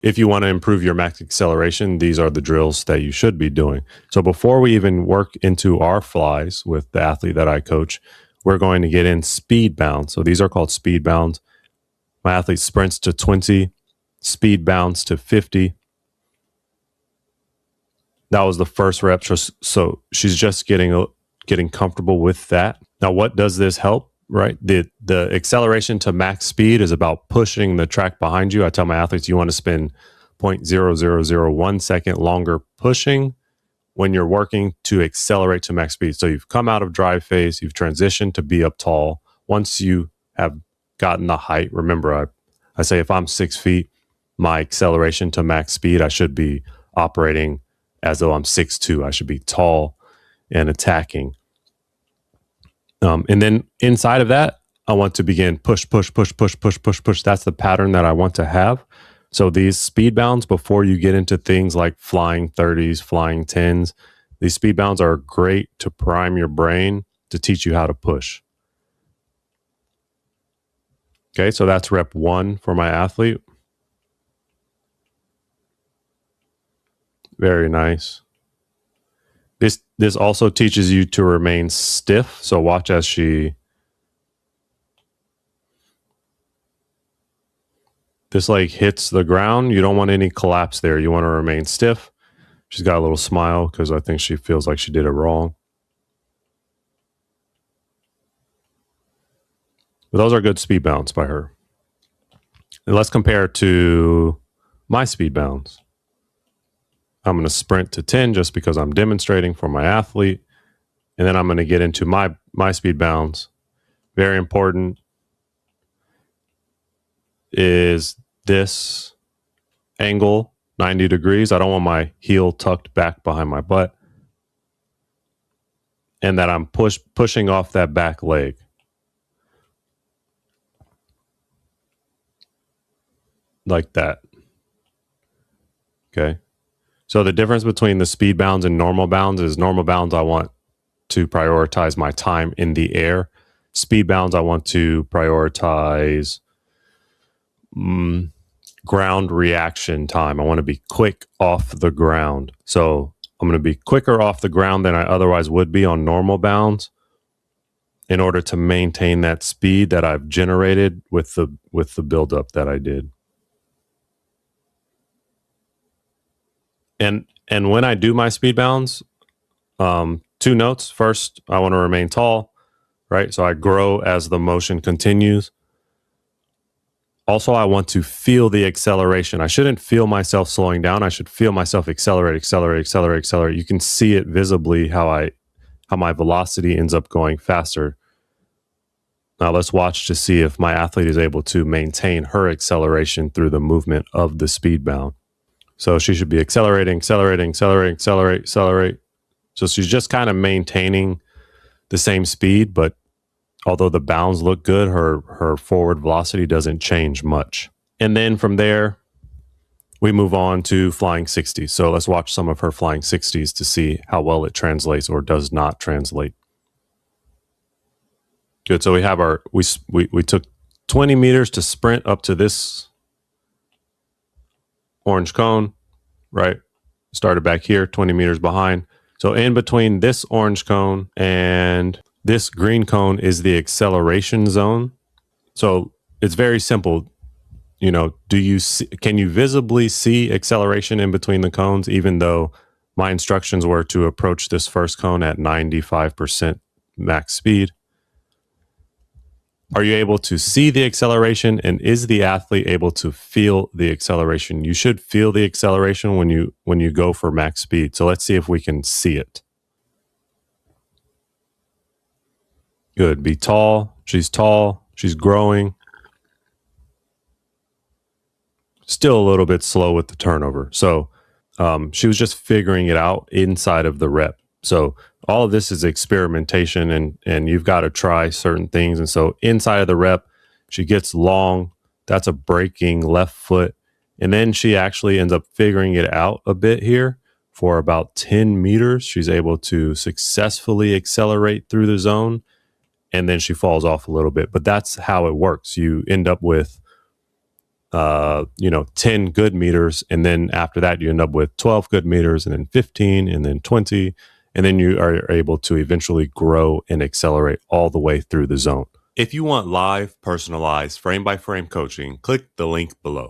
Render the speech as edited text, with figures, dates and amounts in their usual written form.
if you want to improve your max acceleration, these are the drills that you should be doing. So before we even work into our flies with the athlete that I coach, we're going to get in speed bounds. So these are called speed bounds. My athlete sprints to 20, speed bounds to 50. That was the first rep. So she's just getting comfortable with that. Now, what does this help? Right, the acceleration to max speed is about pushing the track behind you. I tell my athletes you want to spend 0.0001 second longer pushing when you're working to accelerate to max speed. So you've come out of drive phase, you've transitioned to be up tall. Once you have gotten the height, remember I say if I'm 6 feet, my acceleration to max speed, I should be operating as though I'm 6'2". I should be tall and attacking. And then inside of that, I want to begin push. That's the pattern that I want to have. So these speed bounds, before you get into things like flying 30s, flying 10s, these speed bounds are great to prime your brain to teach you how to push. Okay, so that's rep 1 for my athlete. Very nice. This also teaches you to remain stiff. So watch as this leg hits the ground. You don't want any collapse there. You want to remain stiff. She's got a little smile because I think she feels like she did it wrong. But those are good speed bounds by her. And let's compare to my speed bounds. I'm going to sprint to 10 just because I'm demonstrating for my athlete. And then I'm going to get into my speed bounds. Very important is this angle, 90 degrees. I don't want my heel tucked back behind my butt. And that I'm pushing off that back leg. Like that. Okay. So the difference between the speed bounds and normal bounds is normal bounds, I want to prioritize my time in the air. Speed bounds, I want to prioritize ground reaction time. I want to be quick off the ground. So I'm going to be quicker off the ground than I otherwise would be on normal bounds in order to maintain that speed that I've generated with the buildup that I did. And when I do my speed bounds, 2 notes. First, I want to remain tall, right? So I grow as the motion continues. Also, I want to feel the acceleration. I shouldn't feel myself slowing down. I should feel myself accelerate. You can see it visibly how my velocity ends up going faster. Now let's watch to see if my athlete is able to maintain her acceleration through the movement of the speed bound. So she should be accelerating. So she's just kind of maintaining the same speed, but although the bounds look good, her forward velocity doesn't change much. And then from there, we move on to flying 60s. So let's watch some of her flying 60s to see how well it translates or does not translate. Good. So we have we took 20 meters to sprint up to this orange cone, right? Started back here, 20 meters behind. So in between this orange cone and this green cone is the acceleration zone. So it's very simple. You know, can you visibly see acceleration in between the cones, even though my instructions were to approach this first cone at 95% max speed? Are you able to see the acceleration, and is the athlete able to feel the acceleration? You should feel the acceleration when you go for max speed. So let's see if we can see it. Good. Be tall. She's growing. Still a little bit slow with the turnover. So she was just figuring it out inside of the rep. So all of this is experimentation, and you've got to try certain things. And so inside of the rep, she gets long. That's a breaking left foot. And then she actually ends up figuring it out a bit here. For about 10 meters, she's able to successfully accelerate through the zone. And then she falls off a little bit. But that's how it works. You end up with 10 good meters. And then after that, you end up with 12 good meters and then 15 and then 20. And then you are able to eventually grow and accelerate all the way through the zone. If you want live, personalized, frame by frame coaching, click the link below.